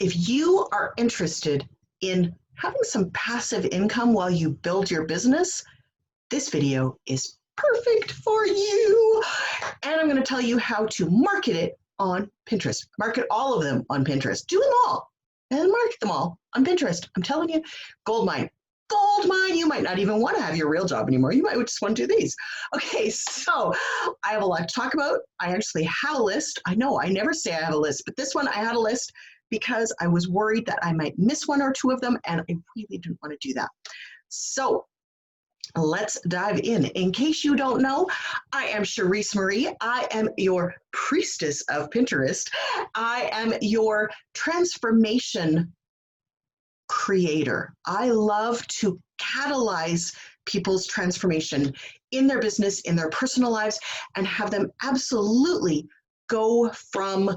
If you are interested in having some passive income while you build your business, this video is perfect for you. And I'm going to tell you how to market it on Pinterest. Market all of them on Pinterest. Do them all and market them all on Pinterest. I'm telling you, goldmine. Goldmine. You might not even want to have your real job anymore. You might just want to do these. Okay, so I have a lot to talk about. I actually have a list. I know I never say I have a list, but this one I had a list because I was worried that I might miss one or two of them, and I really didn't want to do that. So let's dive in. In case you don't know, I am Cherise Marie. I am your priestess of Pinterest. I am your transformation creator. I love to catalyze people's transformation in their business, in their personal lives, and have them absolutely go from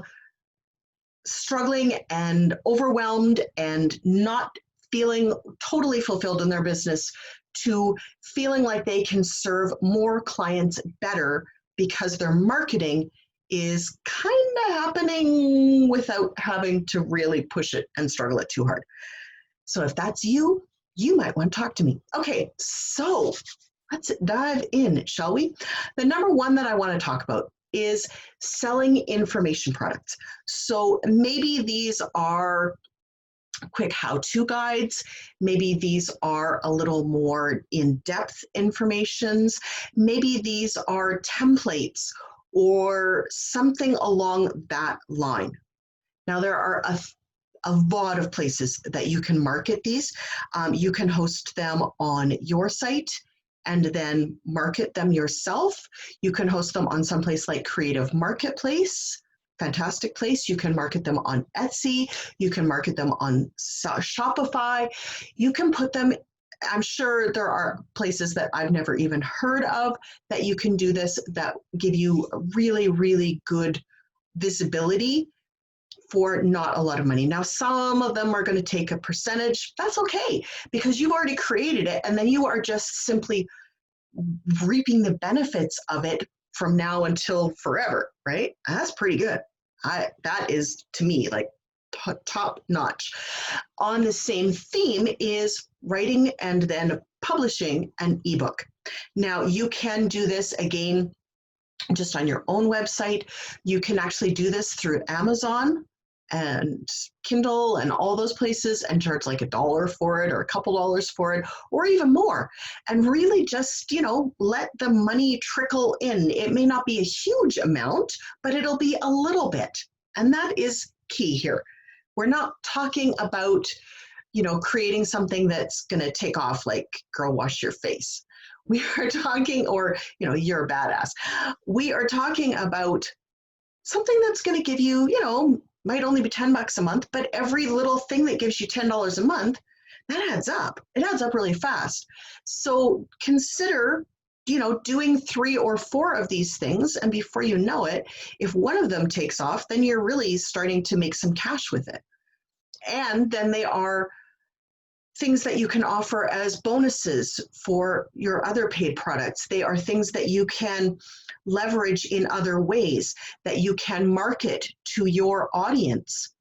struggling and overwhelmed and not feeling totally fulfilled in their business to feeling like they can serve more clients better because their marketing is kind of happening without having to really push it and struggle it too hard. So if that's you, you might want to talk to me. Okay, so let's dive in, shall we? The number one that I want to talk about is selling information products. So maybe these are quick how-to guides. Maybe these are a little more in-depth informations. Maybe these are templates or something along that line. Now, there are a lot of places that you can market these. You can host them on your site and then market them yourself. You can host them on someplace like Creative Marketplace, fantastic place. You can market them on Etsy. You can market them on Shopify. You can put them, I'm sure there are places that I've never even heard of that you can do this that give you really, really good visibility for not a lot of money. Now, some of them are going to take a percentage. That's okay, because you've already created it, and then you are just simply reaping the benefits of it from now until forever, right? That's pretty good. That is, to me, like top notch. On the same theme is writing and then publishing an ebook. Now, you can do this again just on your own website. You can actually do this through Amazon and Kindle and all those places and charge like $1 for it or a couple dollars for it or even more, and really just, let the money trickle in. It may not be a huge amount, but it'll be a little bit. And that is key here. We're not talking about, creating something that's going to take off like girl wash your face. We are talking, or, you're a badass. We are talking about something that's going to give you, might only be $10 a month, but every little thing that gives you $10 a month, that adds up. It adds up really fast. So consider, doing 3 or 4 of these things. And before you know it, if one of them takes off, then you're really starting to make some cash with it. And then they are things that you can offer as bonuses for your other paid products. They are things that you can leverage in other ways, that you can market to your audience.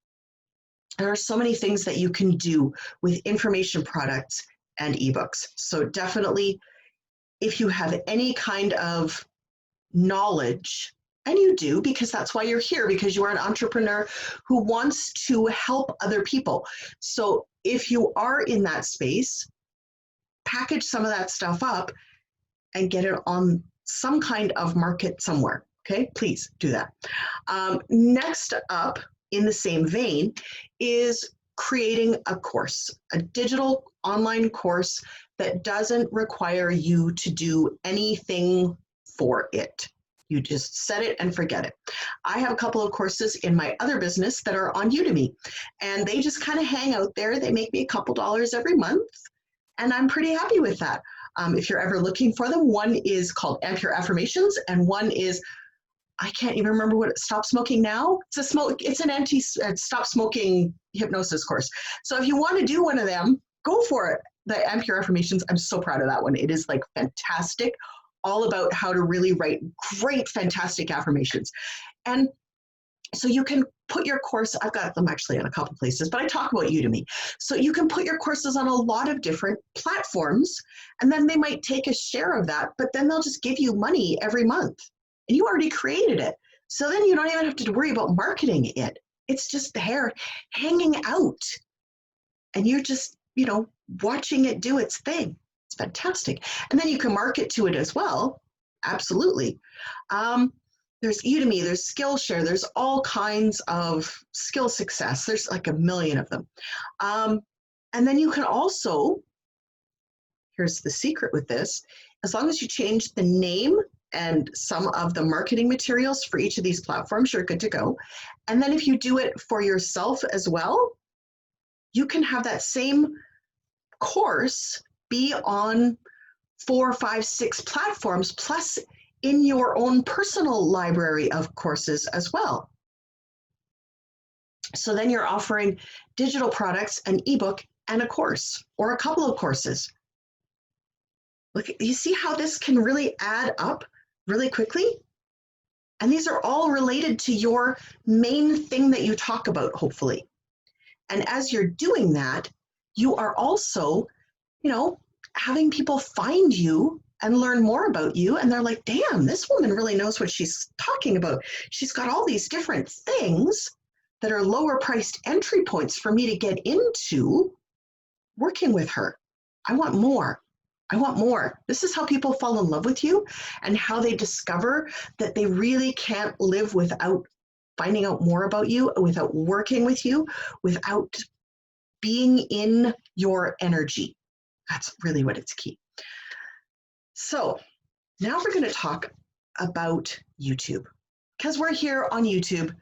There are so many things that you can do with information products and ebooks. So definitely, if you have any kind of knowledge, and you do, because that's why you're here, because you are an entrepreneur who wants to help other people. So if you are in that space, package some of that stuff up and get it on some kind of market somewhere. Okay, please do that. Next up, in the same vein, is creating a course, a digital online course that doesn't require you to do anything for it. You just set it and forget it. I have a couple of courses in my other business that are on Udemy, and they just kind of hang out there. They make me a couple dollars every month, and I'm pretty happy with that. If you're ever looking for them, one is called Amp Your Affirmations, and one is, I can't even remember what Stop Smoking Now. It's an stop smoking hypnosis course. So if you want to do one of them, go for it. The Amp Your Affirmations, I'm so proud of that one. It is like fantastic, all about how to really write great, fantastic affirmations. And So you can put your course, I've got them actually in a couple places, but I talk about Udemy. So you can put your courses on a lot of different platforms, and then they might take a share of that, but then they'll just give you money every month. And you already created it. So then you don't even have to worry about marketing it. It's just there hanging out. And you're just, watching it do its thing. It's fantastic. And then you can market to it as well. Absolutely. There's Udemy, there's Skillshare, there's all kinds of skill success. There's like a million of them. And then you can also, here's the secret with this, as long as you change the name and some of the marketing materials for each of these platforms, you're good to go. And then if you do it for yourself as well, you can have that same course be on 4, 5, 6 platforms, plus in your own personal library of courses as well. So then you're offering digital products, an ebook, and a course, or a couple of courses. Look, you see how this can really add up really quickly? And these are all related to your main thing that you talk about, hopefully. And as you're doing that, you are also, having people find you and learn more about you. And they're like, damn, this woman really knows what she's talking about. She's got all these different things that are lower priced entry points for me to get into working with her. I want more. I want more. This is how people fall in love with you, and how they discover that they really can't live without finding out more about you, without working with you, without being in your energy. That's really what it's key. So now we're going to talk about YouTube, because we're here on YouTube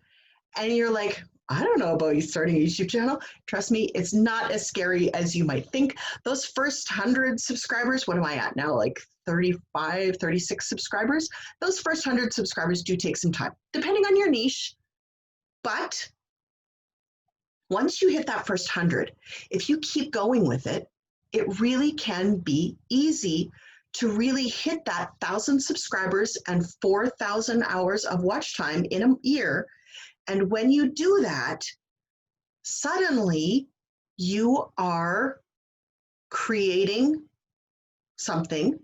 and you're like, I don't know about you starting a YouTube channel. Trust me, it's not as scary as you might think. Those first 100 subscribers, what am I at now? Like 35, 36 subscribers. Those first 100 subscribers do take some time, depending on your niche. But once you hit that first 100, if you keep going with it, it really can be easy to really hit that 1,000 subscribers and 4,000 hours of watch time in a year. And when you do that, suddenly you are creating something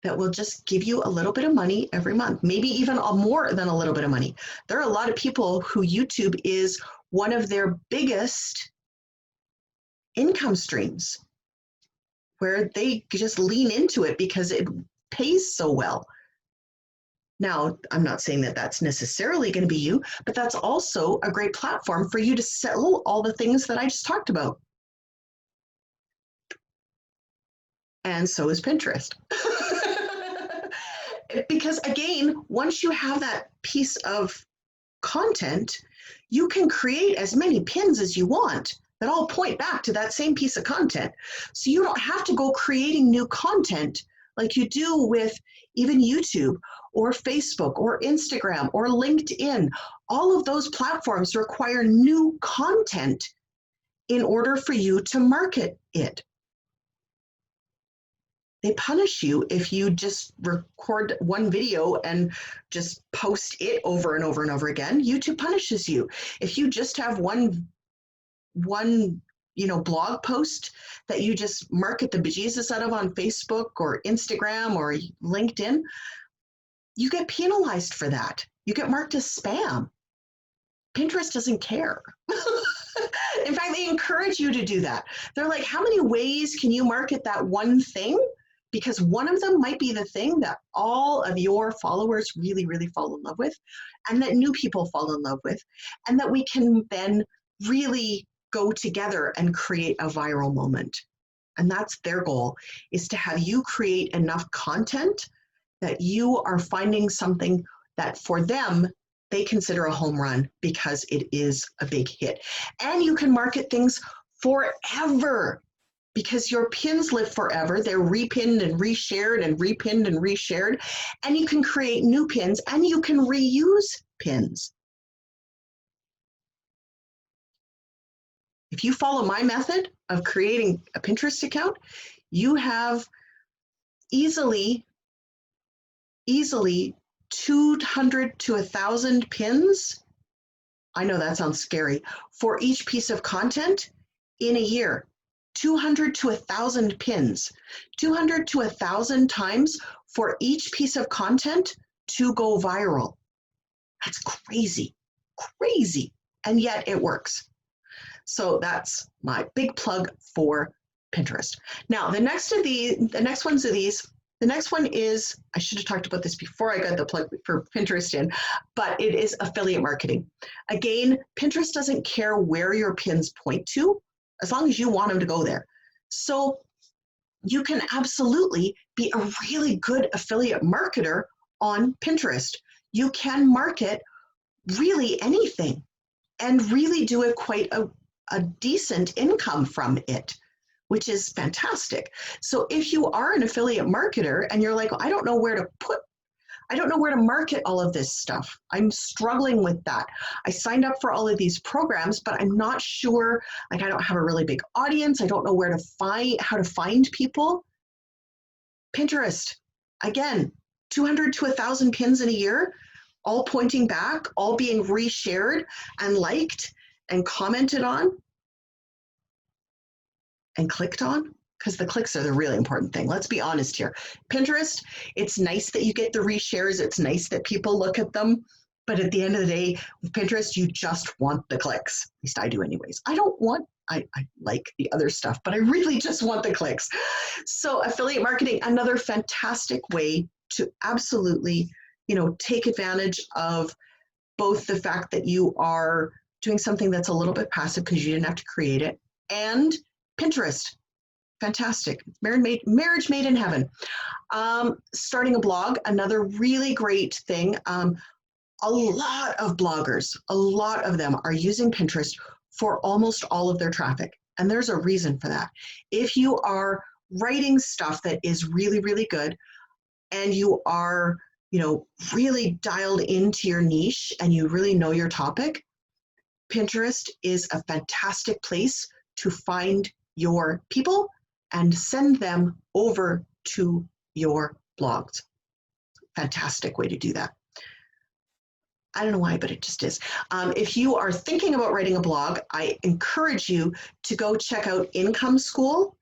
that will just give you a little bit of money every month, maybe even more than a little bit of money. There are a lot of people who YouTube is one of their biggest income streams, where they just lean into it because it pays so well. Now, I'm not saying that that's necessarily going to be you, but that's also a great platform for you to sell all the things that I just talked about. And so is Pinterest. Because again, once you have that piece of content, you can create as many pins as you want that all point back to that same piece of content. So you don't have to go creating new content like you do with even YouTube or Facebook or Instagram or LinkedIn. All of those platforms require new content in order for you to market it. They punish you if you just record one video and just post it over and over and over again. YouTube punishes you. If you just have one blog post that you just market the bejesus out of on Facebook or Instagram or LinkedIn, you get penalized for that. You get marked as spam. Pinterest doesn't care. In fact, they encourage you to do that. They're like, how many ways can you market that one thing? Because one of them might be the thing that all of your followers really, really fall in love with, and that new people fall in love with, and that we can then really go together and create a viral moment. And that's their goal, is to have you create enough content that you are finding something that for them, they consider a home run because it is a big hit. And you can market things forever, because your pins live forever. They're repinned and reshared and repinned and reshared. And you can create new pins and you can reuse pins. If you follow my method of creating a Pinterest account, you have easily 200 to 1,000 pins I know that sounds scary, for each piece of content in a year. 200 to 1,000 pins, 200 to 1,000 times for each piece of content to go viral. That's crazy, crazy. And yet it works. So that's my big plug for Pinterest. Now, the next one is, I should have talked about this before I got the plug for Pinterest in, but it is affiliate marketing. Again, Pinterest doesn't care where your pins point to, as long as you want them to go there. So you can absolutely be a really good affiliate marketer on Pinterest. You can market really anything and really do it quite a decent income from it, which is fantastic. So if you are an affiliate marketer and you're like, I don't know where to market all of this stuff. I'm struggling with that. I signed up for all of these programs, but I'm not sure, like I don't have a really big audience. I don't know how to find people. Pinterest, again, 200 to 1,000 pins in a year, all pointing back, all being reshared and liked and commented on and clicked on, because the clicks are the really important thing. Let's be honest here. Pinterest, it's nice that you get the reshares. It's nice that people look at them. But at the end of the day, with Pinterest, you just want the clicks. At least I do anyways. I like the other stuff, but I really just want the clicks. So affiliate marketing, another fantastic way to absolutely, take advantage of both the fact that you are doing something that's a little bit passive because you didn't have to create it, and Pinterest. Fantastic. Marriage made in heaven. Starting a blog, another really great thing. A lot of bloggers, a lot of them are using Pinterest for almost all of their traffic. And there's a reason for that. If you are writing stuff that is really, really good, and you are, really dialed into your niche and you really know your topic, Pinterest is a fantastic place to find your people and send them over to your blogs. Fantastic way to do that. I don't know why, but it just is. If you are thinking about writing a blog, I encourage you to go check out Income School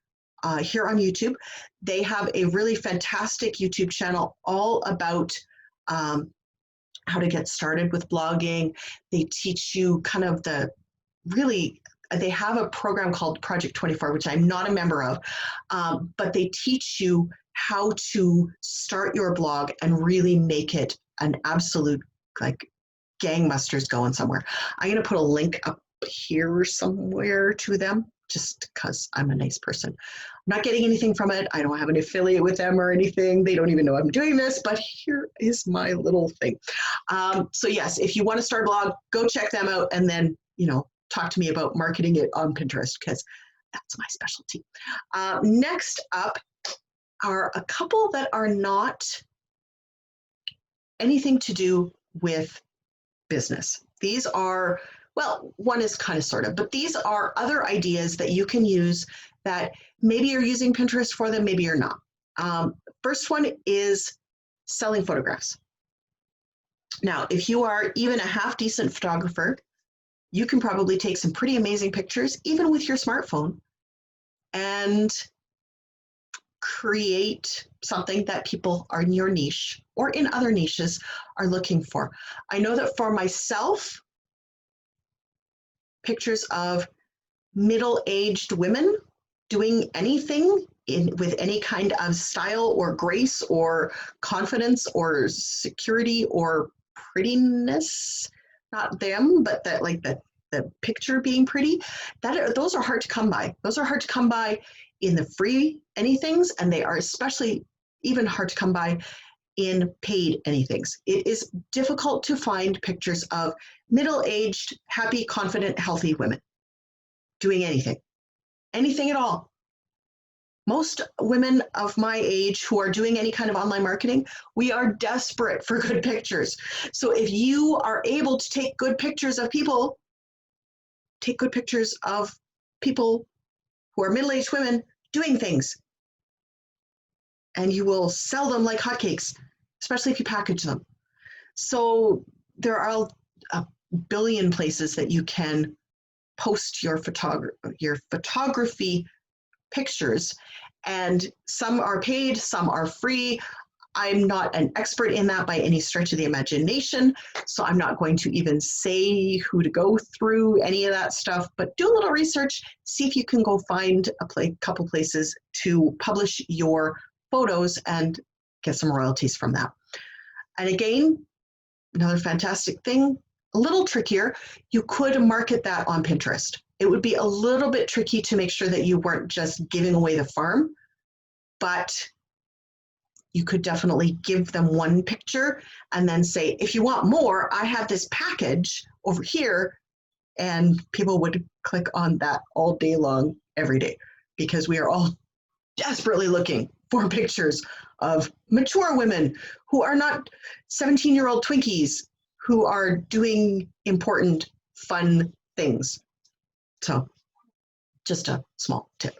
here on YouTube. They have a really fantastic YouTube channel all about how to get started with blogging. They teach you kind of they have a program called Project 24, which I'm not a member of, but they teach you how to start your blog and really make it an absolute, gangbusters going somewhere. I'm going to put a link up here somewhere to them, just because I'm a nice person. I'm not getting anything from it. I don't have an affiliate with them or anything. They don't even know I'm doing this, but here is my little thing. So yes, if you want to start a blog, go check them out, and then, talk to me about marketing it on Pinterest, because that's my specialty. Next up are a couple that are not anything to do with business. These are, one is kind of sort of, but these are other ideas that you can use that maybe you're using Pinterest for them, maybe you're not. First one is selling photographs. Now, if you are even a half decent photographer, you can probably take some pretty amazing pictures, even with your smartphone, and create something that people are in your niche or in other niches are looking for. I know that for myself, pictures of middle-aged women doing anything with any kind of style or grace or confidence or security or prettiness, not them, but the picture being pretty, those are hard to come by. Those are hard to come by in the free anythings, and they are especially even hard to come by in paid anythings. It is difficult to find pictures of middle-aged, happy, confident, healthy women doing anything at all. Most women of my age who are doing any kind of online marketing, we are desperate for good pictures. So if you are able to take good pictures of people, take good pictures of people who are middle-aged women doing things, and you will sell them like hotcakes, especially if you package them. So there are a billion places that you can post your photography pictures, and some are paid, some are free. I'm not an expert in that by any stretch of the imagination, so I'm not going to even say who to go through any of that stuff, but do a little research, see if you can go find a couple places to publish your photos and get some royalties from that. And again, another fantastic thing, a little trickier, you could market that on Pinterest. It would be a little bit tricky to make sure that you weren't just giving away the farm, but you could definitely give them one picture and then say, if you want more, I have this package over here, and people would click on that all day long, every day, because we are all desperately looking for pictures of mature women who are not 17-year-old Twinkies, who are doing important, fun things. So just a small tip.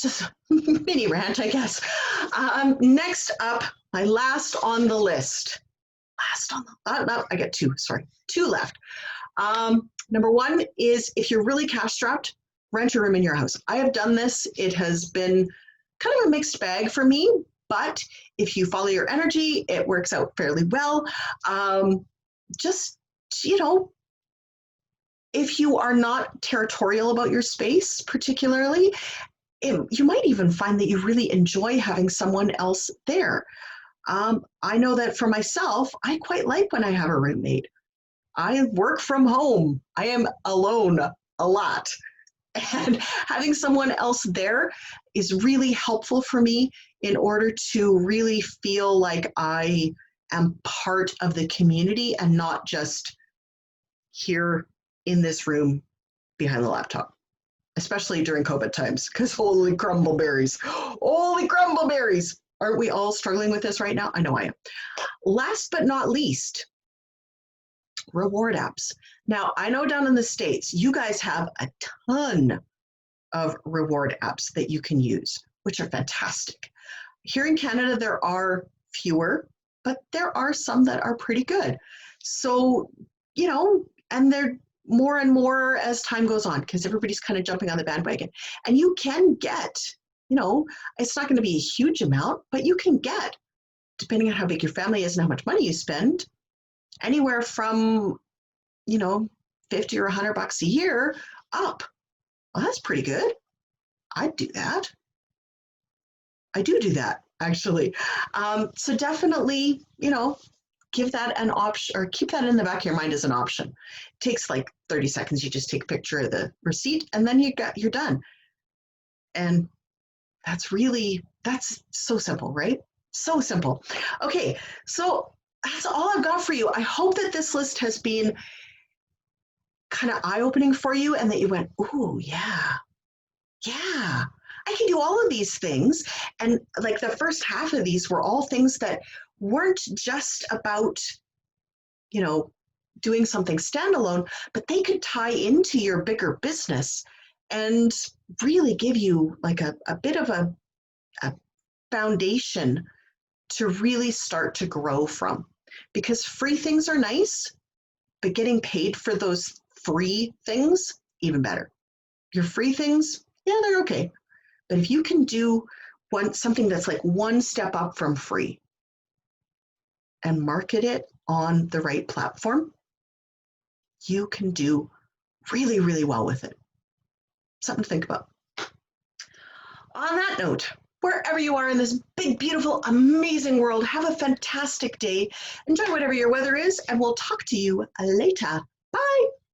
Just a mini rant, I guess. Next up, my last on the list. No, I got two left. Number one is, if you're really cash strapped, rent a room in your house. I have done this. It has been kind of a mixed bag for me, but if you follow your energy, it works out fairly well. Just, if you are not territorial about your space particularly, you might even find that you really enjoy having someone else there. I know that for myself, I quite like when I have a roommate. I work from home. I am alone a lot. And having someone else there is really helpful for me in order to really feel like I am part of the community and not just here in this room behind the laptop, especially during COVID times, because holy crumbleberries. Aren't we all struggling with this right now? I know I am. Last but not least, reward apps. Now, I know down in the States, you guys have a ton of reward apps that you can use, which are fantastic. Here in Canada, there are fewer, but there are some that are pretty good. So, and they're more and more as time goes on, because everybody's kind of jumping on the bandwagon. And you can get, it's not going to be a huge amount, but you can get, depending on how big your family is and how much money you spend, anywhere from, 50 or $100 a year up. Well, that's pretty good. I'd do that. I do that, actually. So definitely, give that an option, or keep that in the back of your mind as an option. It takes like 30 seconds. You just take a picture of the receipt and then you're done. And that's so simple, right? So simple. Okay, so that's all I've got for you. I hope that this list has been kind of eye-opening for you, and that you went, ooh, yeah, I can do all of these things. And like the first half of these were all things that weren't just about, doing something standalone, but they could tie into your bigger business and really give you like a bit of a foundation to really start to grow from. Because free things are nice, but getting paid for those free things, even better. Your free things, yeah, they're okay. But if you can do something that's like one step up from free and market it on the right platform, you can do really, really well with it. Something to think about. On that note, wherever you are in this big, beautiful, amazing world, have a fantastic day. Enjoy whatever your weather is, and we'll talk to you later.